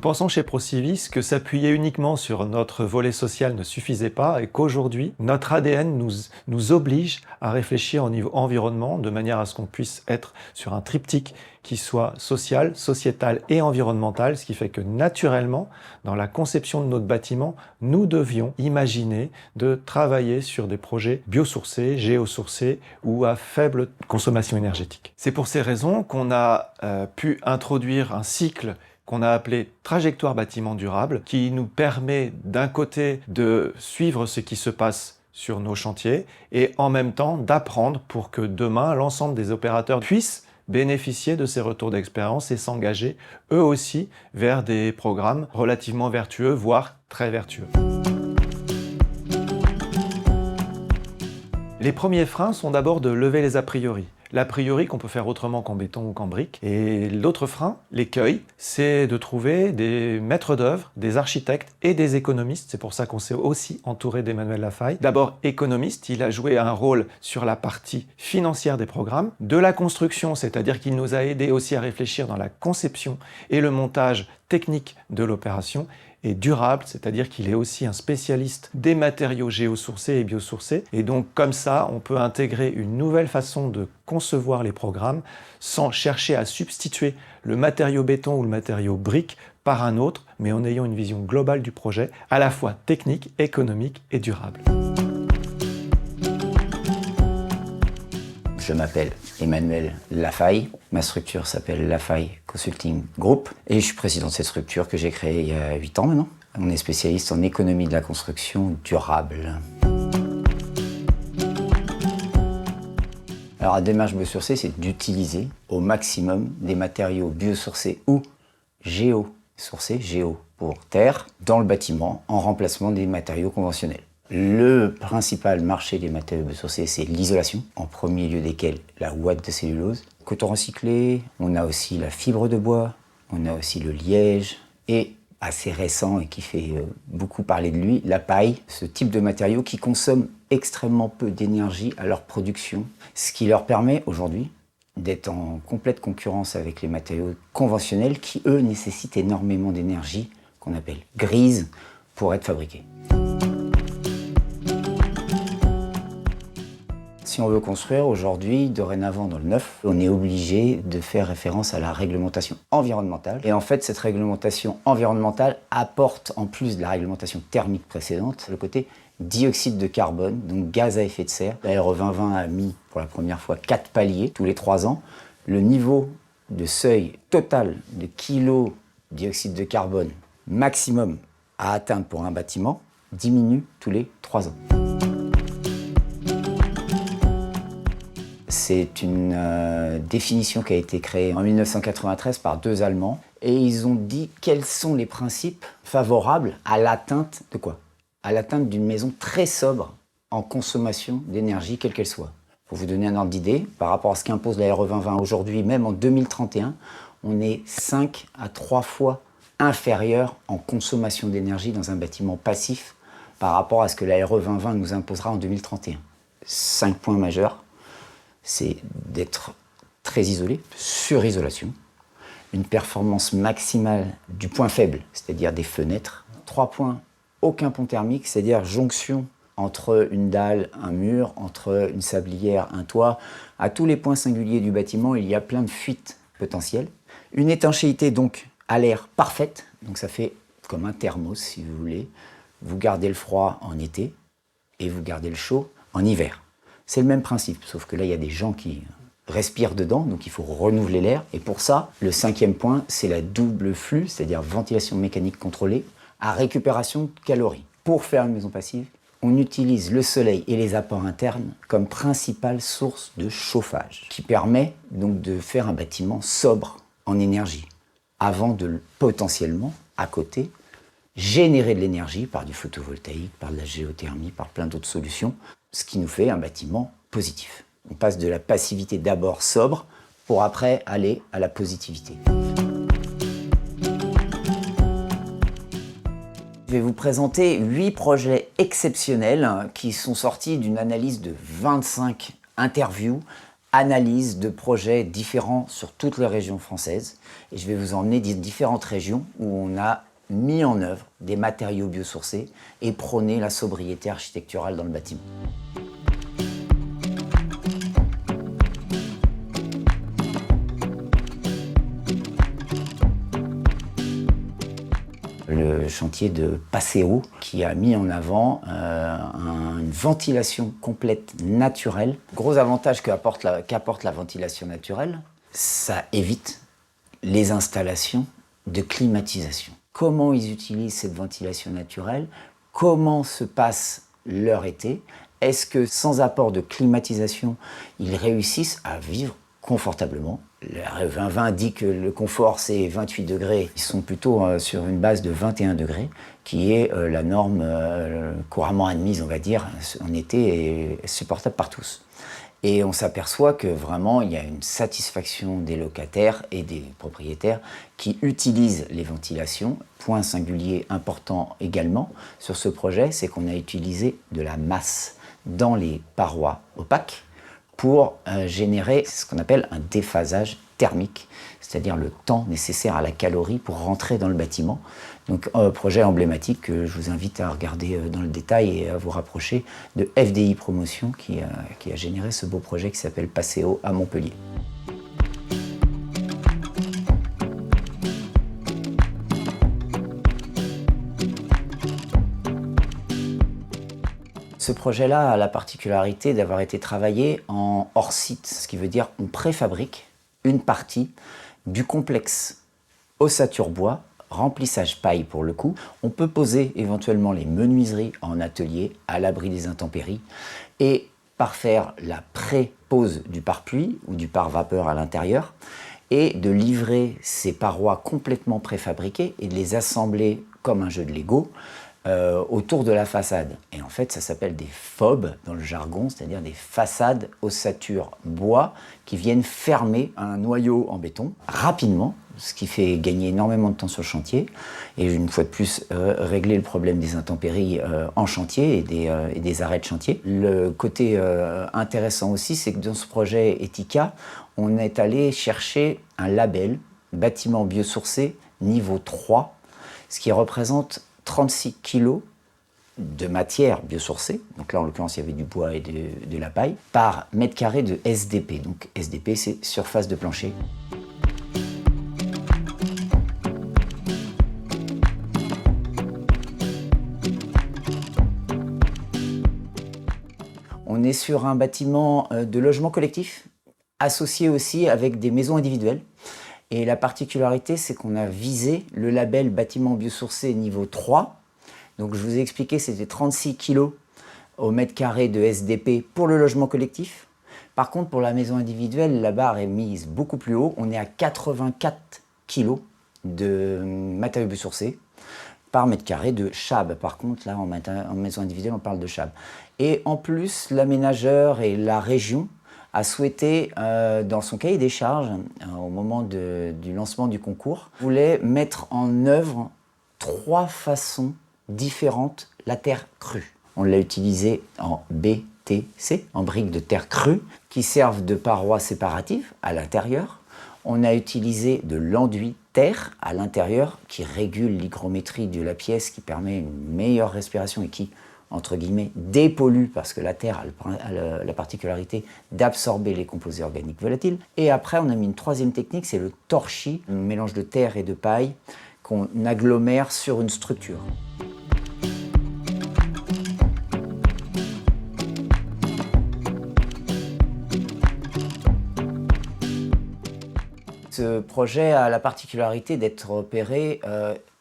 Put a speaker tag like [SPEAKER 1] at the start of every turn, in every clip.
[SPEAKER 1] pensons chez Procivis que s'appuyer uniquement sur notre volet social ne suffisait pas et qu'aujourd'hui, notre ADN nous oblige à réfléchir au niveau environnement de manière à ce qu'on puisse être sur un triptyque qui soit social, sociétal et environnemental, ce qui fait que naturellement, dans la conception de notre bâtiment, nous devions imaginer de travailler sur des projets biosourcés, géosourcés ou à faible consommation énergétique. C'est pour ces raisons qu'on a pu introduire un cycle qu'on a appelé trajectoire bâtiment durable, qui nous permet d'un côté de suivre ce qui se passe sur nos chantiers et en même temps d'apprendre pour que demain l'ensemble des opérateurs puissent bénéficier de ces retours d'expérience et s'engager eux aussi vers des programmes relativement vertueux, voire très vertueux. Les premiers freins sont d'abord de lever les a priori. L'a priori qu'on peut faire autrement qu'en béton ou qu'en brique. Et l'autre frein, l'écueil, c'est de trouver des maîtres d'œuvre, des architectes et des économistes. C'est pour ça qu'on s'est aussi entouré d'Emmanuel Lafaille. D'abord économiste, il a joué un rôle sur la partie financière des programmes, de la construction, c'est-à-dire qu'il nous a aidé aussi à réfléchir dans la conception et le montage technique de l'opération, et durable, c'est-à-dire qu'il est aussi un spécialiste des matériaux géosourcés et biosourcés. Et donc comme ça, on peut intégrer une nouvelle façon de concevoir les programmes sans chercher à substituer le matériau béton ou le matériau brique par un autre, mais en ayant une vision globale du projet, à la fois technique, économique et durable.
[SPEAKER 2] Je m'appelle Emmanuel Lafaille. Ma structure s'appelle Lafaille Consulting Group et je suis président de cette structure que j'ai créée il y a 8 ans maintenant. On est spécialiste en économie de la construction durable. Alors la démarche biosourcée, c'est d'utiliser au maximum des matériaux biosourcés ou géosourcés, géo pour terre, dans le bâtiment en remplacement des matériaux conventionnels. Le principal marché des matériaux biosourcés, c'est l'isolation, en premier lieu desquels la ouate de cellulose. Coton recyclé, on a aussi la fibre de bois, on a aussi le liège et, assez récent et qui fait beaucoup parler de lui, la paille, ce type de matériaux qui consomment extrêmement peu d'énergie à leur production, ce qui leur permet aujourd'hui d'être en complète concurrence avec les matériaux conventionnels qui, eux, nécessitent énormément d'énergie, qu'on appelle grise, pour être fabriqués. Si on veut construire aujourd'hui, dorénavant dans le neuf, on est obligé de faire référence à la réglementation environnementale. Et en fait, cette réglementation environnementale apporte, en plus de la réglementation thermique précédente, le côté dioxyde de carbone, donc gaz à effet de serre. La RE 2020 a mis pour la première fois 4 paliers tous les 3 ans. Le niveau de seuil total de kilos de dioxyde de carbone maximum à atteindre pour un bâtiment diminue tous les 3 ans. C'est une définition qui a été créée en 1993 par 2 Allemands et ils ont dit quels sont les principes favorables à l'atteinte de quoi ? À l'atteinte d'une maison très sobre en consommation d'énergie, quelle qu'elle soit. Pour vous donner un ordre d'idée, par rapport à ce qu'impose la RE 2020 aujourd'hui, même en 2031, on est 5 à 3 fois inférieur en consommation d'énergie dans un bâtiment passif par rapport à ce que la RE 2020 nous imposera en 2031. 5 points majeurs. C'est d'être très isolé, sur-isolation, une performance maximale du point faible, c'est-à-dire des fenêtres. 3 points, aucun pont thermique, c'est-à-dire jonction entre une dalle, un mur, entre une sablière, un toit. À tous les points singuliers du bâtiment, il y a plein de fuites potentielles. Une étanchéité donc à l'air parfaite, donc ça fait comme un thermos si vous voulez. Vous gardez le froid en été et vous gardez le chaud en hiver. C'est le même principe, sauf que là, il y a des gens qui respirent dedans, donc il faut renouveler l'air. Et pour ça, le 5e point, c'est la double flux, c'est-à-dire ventilation mécanique contrôlée, à récupération de calories. Pour faire une maison passive, on utilise le soleil et les apports internes comme principale source de chauffage, qui permet donc de faire un bâtiment sobre en énergie, avant de potentiellement, à côté, générer de l'énergie par du photovoltaïque, par de la géothermie, par plein d'autres solutions, ce qui nous fait un bâtiment positif. On passe de la passivité d'abord sobre pour après aller à la positivité. Je vais vous présenter 8 projets exceptionnels qui sont sortis d'une analyse de 25 interviews analyse de projets différents sur toutes les régions françaises. Et je vais vous emmener dans différentes régions où on a mis en œuvre des matériaux biosourcés et prôné la sobriété architecturale dans le bâtiment. Le chantier de Passeo qui a mis en avant une ventilation complète naturelle. Gros avantage qu'apporte la ventilation naturelle, ça évite les installations de climatisation. Comment ils utilisent cette ventilation naturelle? Comment se passe leur été? Est-ce que sans apport de climatisation, ils réussissent à vivre confortablement? Le 2020 dit que le confort c'est 28 degrés. Ils sont plutôt sur une base de 21 degrés, qui est la norme couramment admise, on va dire, en été et supportable par tous. Et on s'aperçoit que vraiment il y a une satisfaction des locataires et des propriétaires qui utilisent les ventilations. Point singulier important également sur ce projet, c'est qu'on a utilisé de la masse dans les parois opaques pour générer ce qu'on appelle un déphasage thermique, c'est-à-dire le temps nécessaire à la calorie pour rentrer dans le bâtiment. Donc un projet emblématique que je vous invite à regarder dans le détail et à vous rapprocher de FDI Promotion qui a généré ce beau projet qui s'appelle Passeo à Montpellier. Ce projet-là a la particularité d'avoir été travaillé en hors-site, ce qui veut dire qu'on préfabrique une partie du complexe ossature bois, remplissage paille pour le coup. On peut poser éventuellement les menuiseries en atelier à l'abri des intempéries et parfaire la pré-pose du pare-pluie ou du pare-vapeur à l'intérieur et de livrer ces parois complètement préfabriquées et de les assembler comme un jeu de Lego autour de la façade. Et en fait, ça s'appelle des FOB dans le jargon, c'est-à-dire des façades ossature bois qui viennent fermer un noyau en béton rapidement, ce qui fait gagner énormément de temps sur le chantier et une fois de plus régler le problème des intempéries en chantier et des arrêts de chantier. Le côté intéressant aussi, c'est que dans ce projet Etika, on est allé chercher un label bâtiment biosourcé niveau 3, ce qui représente 36 kg de matière biosourcée, donc là en l'occurrence il y avait du bois et de la paille, par mètre carré de SDP. Donc SDP c'est surface de plancher. On est sur un bâtiment de logement collectif, associé aussi avec des maisons individuelles. Et la particularité, c'est qu'on a visé le label bâtiment biosourcé niveau 3. Donc je vous ai expliqué, c'était 36 kg au mètre carré de SDP pour le logement collectif. Par contre, pour la maison individuelle, la barre est mise beaucoup plus haut. On est à 84 kg de matériaux biosourcés par mètre carré de chab. Par contre, là, en maison individuelle, on parle de chab. Et en plus, l'aménageur et la région a souhaité, dans son cahier des charges, au moment du lancement du concours, voulait mettre en œuvre 3 façons différentes la terre crue. On l'a utilisé en BTC, en briques de terre crue, qui servent de parois séparatives à l'intérieur. On a utilisé de l'enduit terre à l'intérieur, qui régule l'hygrométrie de la pièce, qui permet une meilleure respiration et qui, entre guillemets, dépollue, parce que la terre a la particularité d'absorber les composés organiques volatiles. Et après, on a mis une troisième technique, c'est le torchis, un mélange de terre et de paille qu'on agglomère sur une structure. Ce projet a la particularité d'être opéré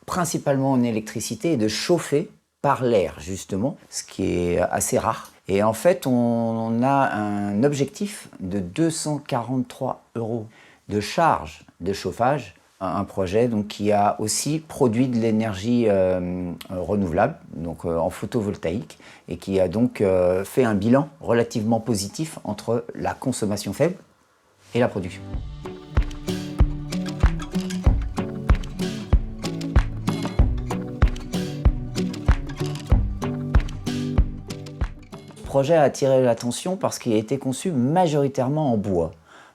[SPEAKER 2] principalement en électricité et de chauffer par l'air, justement, ce qui est assez rare. Et en fait, on a un objectif de 243 € de charge de chauffage, un projet donc, qui a aussi produit de l'énergie renouvelable, donc en photovoltaïque, et qui a donc fait un bilan relativement positif entre la consommation faible et la production. projet a attiré l'attention parce qu'il a été conçu majoritairement en bois.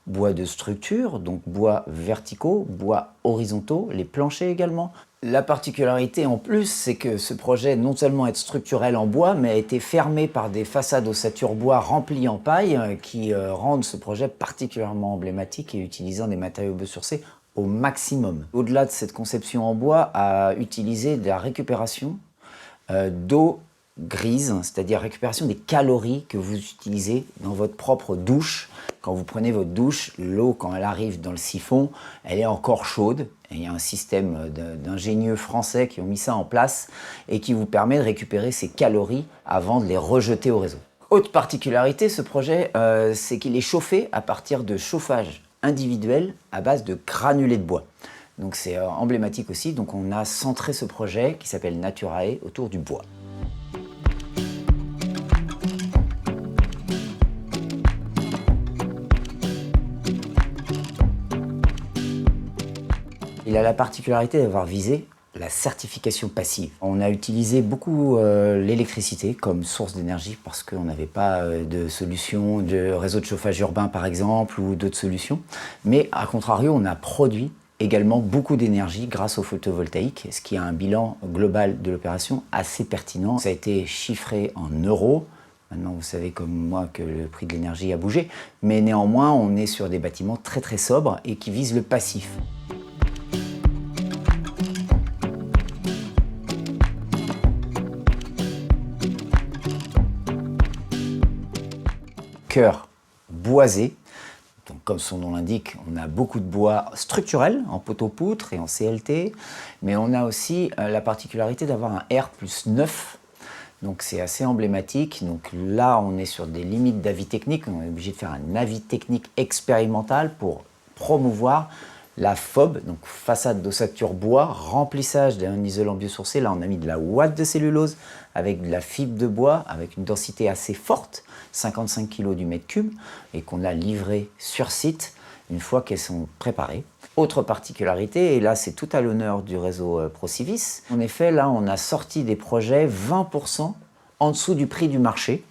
[SPEAKER 2] Bois de structure, donc bois verticaux, bois horizontaux, les planchers également. La particularité en plus, c'est que ce projet non seulement est structurel en bois, mais a été fermé par des façades ossature bois remplies en paille qui rendent ce projet particulièrement emblématique et utilisant des matériaux biosourcés au maximum. Au-delà de cette conception en bois, a utilisé de la récupération d'eau grise, c'est-à-dire récupération des calories que vous utilisez dans votre propre douche. Quand vous prenez votre douche, l'eau, quand elle arrive dans le siphon, elle est encore chaude. Et il y a un système d'ingénieux français qui ont mis ça en place et qui vous permet de récupérer ces calories avant de les rejeter au réseau. Autre particularité, ce projet, c'est qu'il est chauffé à partir de chauffage individuel à base de granulés de bois. Donc c'est emblématique aussi. Donc on a centré ce projet qui s'appelle Naturae autour du bois. Il a la particularité d'avoir visé la certification passive. On a utilisé beaucoup l'électricité comme source d'énergie parce qu'on n'avait pas de solution de réseau de chauffage urbain par exemple ou d'autres solutions. Mais à contrario, on a produit également beaucoup d'énergie grâce au photovoltaïque, ce qui a un bilan global de l'opération assez pertinent. Ça a été chiffré en euros. Maintenant, vous savez comme moi que le prix de l'énergie a bougé, mais néanmoins, on est sur des bâtiments très très sobres et qui visent le passif. Cœur boisé, donc comme son nom l'indique, on a beaucoup de bois structurel en poteau-poutre et en CLT, mais on a aussi la particularité d'avoir un R+9, donc c'est assez emblématique. Donc là, on est sur des limites d'avis technique, on est obligé de faire un avis technique expérimental pour promouvoir la FOB, donc façade d'ossature bois, remplissage d'un isolant biosourcé. Là, on a mis de la ouate de cellulose avec de la fibre de bois, avec une densité assez forte, 55 kg du mètre cube, et qu'on a livré sur site une fois qu'elles sont préparées. Autre particularité, et là c'est tout à l'honneur du réseau Procivis, en effet là on a sorti des projets 20% en dessous du prix du marché,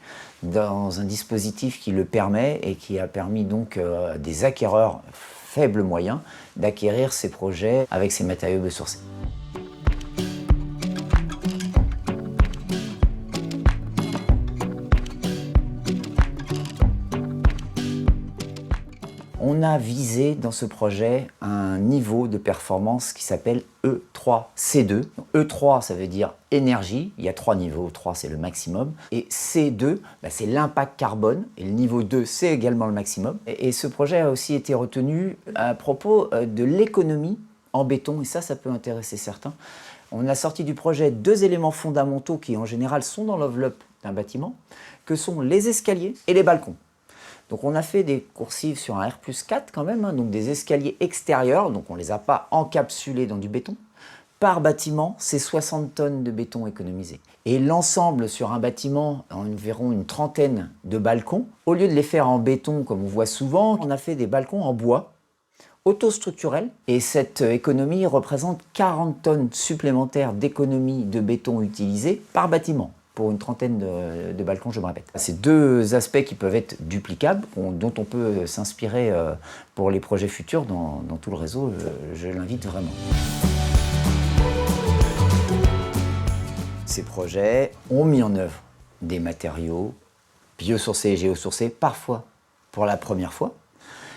[SPEAKER 2] dans un dispositif qui le permet et qui a permis donc à des acquéreurs faibles moyens d'acquérir ces projets avec ces matériaux biosourcés. On a visé dans ce projet un niveau de performance qui s'appelle E3C2. E3, ça veut dire énergie. Il y a 3 niveaux. 3, c'est le maximum. Et C2, c'est l'impact carbone. Et le niveau 2, c'est également le maximum. Et ce projet a aussi été retenu à propos de l'économie en béton. Et ça peut intéresser certains. On a sorti du projet 2 éléments fondamentaux qui, en général, sont dans l'enveloppe d'un bâtiment, que sont les escaliers et les balcons. Donc on a fait des coursives sur un R+4 quand même, donc des escaliers extérieurs, donc on ne les a pas encapsulés dans du béton. Par bâtiment, c'est 60 tonnes de béton économisé. Et l'ensemble sur un bâtiment, environ une trentaine de balcons, au lieu de les faire en béton comme on voit souvent, on a fait des balcons en bois, autostructurels. Et cette économie représente 40 tonnes supplémentaires d'économie de béton utilisé par bâtiment. Pour une trentaine de balcons, je me répète. C'est 2 aspects qui peuvent être duplicables, dont on peut s'inspirer pour les projets futurs dans tout le réseau. Je l'invite vraiment. Ces projets ont mis en œuvre des matériaux biosourcés et géosourcés, parfois pour la première fois,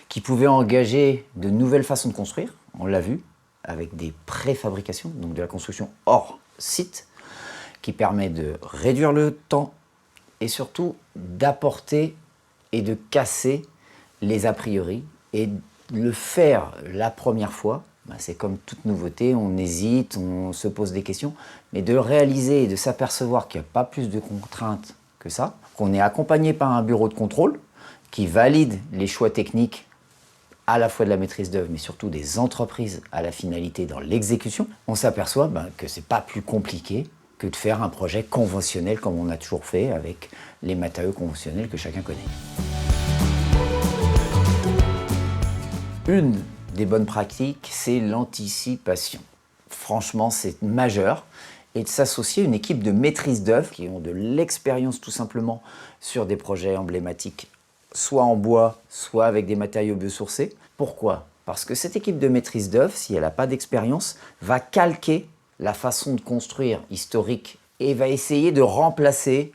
[SPEAKER 2] qui pouvaient engager de nouvelles façons de construire, on l'a vu, avec des préfabrications, donc de la construction hors site, qui permet de réduire le temps et surtout d'apporter et de casser les a priori. Et le faire la première fois, c'est comme toute nouveauté, on hésite, on se pose des questions, mais de le réaliser et de s'apercevoir qu'il n'y a pas plus de contraintes que ça, qu'on est accompagné par un bureau de contrôle qui valide les choix techniques à la fois de la maîtrise d'œuvre, mais surtout des entreprises à la finalité dans l'exécution, on s'aperçoit que ce n'est pas plus compliqué que de faire un projet conventionnel comme on a toujours fait avec les matériaux conventionnels que chacun connaît. Une des bonnes pratiques, c'est l'anticipation. Franchement, c'est majeur et de s'associer à une équipe de maîtrise d'œuvre qui ont de l'expérience tout simplement sur des projets emblématiques, soit en bois, soit avec des matériaux biosourcés. Pourquoi ? Parce que cette équipe de maîtrise d'œuvre, si elle n'a pas d'expérience, va calquer la façon de construire historique et va essayer de remplacer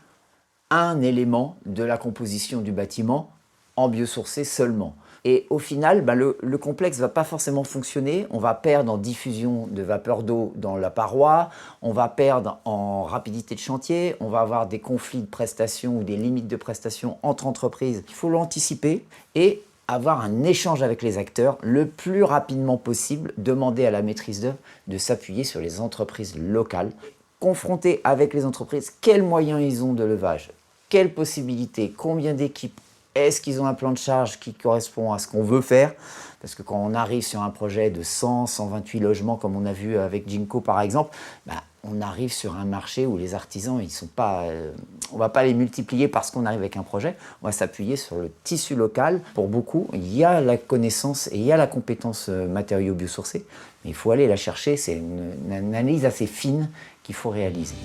[SPEAKER 2] un élément de la composition du bâtiment en biosourcé seulement. Et au final, le complexe ne va pas forcément fonctionner. On va perdre en diffusion de vapeur d'eau dans la paroi, on va perdre en rapidité de chantier, on va avoir des conflits de prestations ou des limites de prestations entre entreprises. Il faut l'anticiper et avoir un échange avec les acteurs le plus rapidement possible, demander à la maîtrise d'œuvre de s'appuyer sur les entreprises locales, confronter avec les entreprises quels moyens ils ont de levage, quelles possibilités, combien d'équipes, est-ce qu'ils ont un plan de charge qui correspond à ce qu'on veut faire? Parce que quand on arrive sur un projet de 100, 128 logements, comme on a vu avec Ginko par exemple, on arrive sur un marché où les artisans, ils sont pas, on ne va pas les multiplier parce qu'on arrive avec un projet, on va s'appuyer sur le tissu local. Pour beaucoup, il y a la connaissance et il y a la compétence matériaux biosourcés, mais il faut aller la chercher, c'est une analyse assez fine qu'il faut réaliser.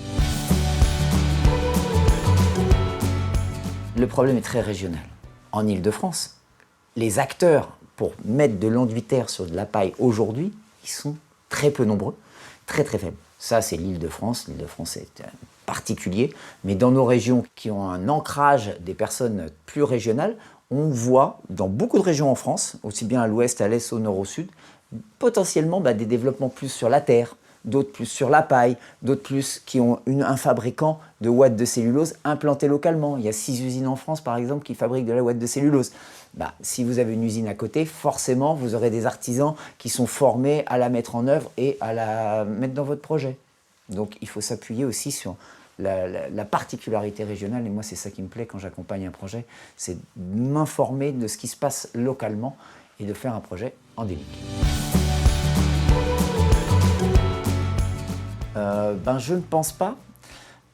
[SPEAKER 2] Le problème est très régional. En Île-de-France, les acteurs pour mettre de l'enduit-terre sur de la paille aujourd'hui, ils sont très peu nombreux, très très faibles. Ça, c'est l'Île-de-France. L'Île-de-France est particulier. Mais dans nos régions qui ont un ancrage des personnes plus régionales, on voit dans beaucoup de régions en France, aussi bien à l'ouest, à l'est, au nord, au sud, potentiellement des développements plus sur la terre, d'autres plus sur la paille, d'autres plus qui ont un fabricant de ouate de cellulose implanté localement. Il y a 6 usines en France, par exemple, qui fabriquent de la ouate de cellulose. Si vous avez une usine à côté, forcément, vous aurez des artisans qui sont formés à la mettre en œuvre et à la mettre dans votre projet. Donc, il faut s'appuyer aussi sur la particularité régionale. Et moi, c'est ça qui me plaît quand j'accompagne un projet, c'est de m'informer de ce qui se passe localement et de faire un projet endémique. Je ne pense pas,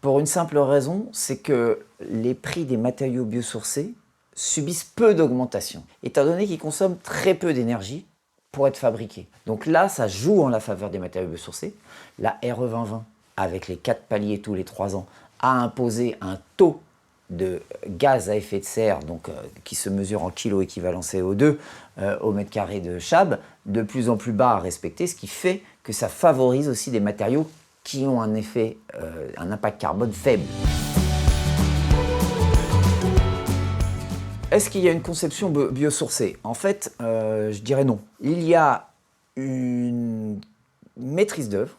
[SPEAKER 2] pour une simple raison, c'est que les prix des matériaux biosourcés subissent peu d'augmentation, étant donné qu'ils consomment très peu d'énergie pour être fabriqués. Donc là, ça joue en la faveur des matériaux biosourcés. La RE 2020, avec les 4 paliers tous les 3 ans, a imposé un taux de gaz à effet de serre, qui se mesure en kilos équivalent CO2 au mètre carré de chab, de plus en plus bas à respecter, ce qui fait que ça favorise aussi des matériaux qui ont un impact carbone faible. Est-ce qu'il y a une conception biosourcée? En fait, je dirais non. Il y a une maîtrise d'œuvre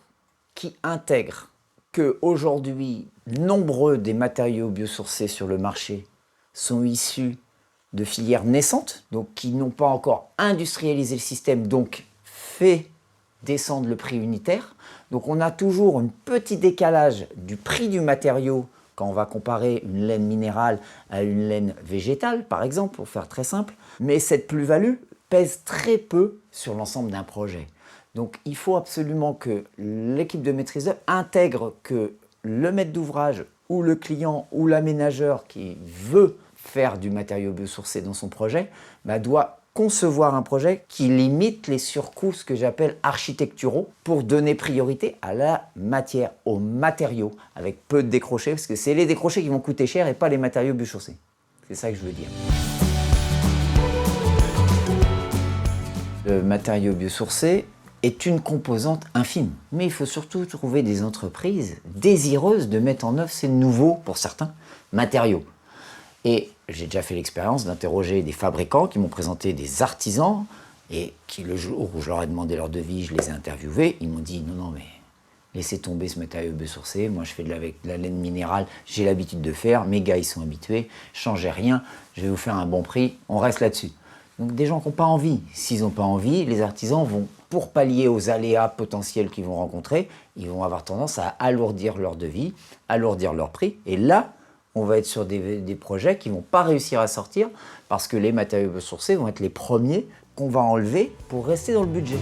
[SPEAKER 2] qui intègre qu'aujourd'hui, nombreux des matériaux biosourcés sur le marché sont issus de filières naissantes, donc qui n'ont pas encore industrialisé le système, donc fait descendre le prix unitaire. Donc on a toujours un petit décalage du prix du matériau quand on va comparer une laine minérale à une laine végétale, par exemple, pour faire très simple. Mais cette plus-value pèse très peu sur l'ensemble d'un projet. Donc il faut absolument que l'équipe de maîtrise d'œuvre intègre que le maître d'ouvrage ou le client ou l'aménageur qui veut faire du matériau biosourcé dans son projet doit concevoir un projet qui limite les surcoûts, ce que j'appelle architecturaux, pour donner priorité à la matière, aux matériaux, avec peu de décrochés, parce que c'est les décrochés qui vont coûter cher et pas les matériaux biosourcés. C'est ça que je veux dire. Le matériau biosourcé est une composante infime, mais il faut surtout trouver des entreprises désireuses de mettre en œuvre ces nouveaux, pour certains, matériaux. Et j'ai déjà fait l'expérience d'interroger des fabricants qui m'ont présenté des artisans et qui, le jour où je leur ai demandé leur devis, je les ai interviewés, ils m'ont dit « Non, mais laissez tomber ce matériau biosourcé, moi je fais avec de la laine minérale, j'ai l'habitude de faire, mes gars ils sont habitués, changez rien, je vais vous faire un bon prix, on reste là-dessus. » Donc des gens qui n'ont pas envie. S'ils n'ont pas envie, les artisans vont, pour pallier aux aléas potentiels qu'ils vont rencontrer, ils vont avoir tendance à alourdir leur devis, alourdir leur prix, et là, on va être sur des projets qui ne vont pas réussir à sortir parce que les matériaux biosourcés vont être les premiers qu'on va enlever pour rester dans le budget.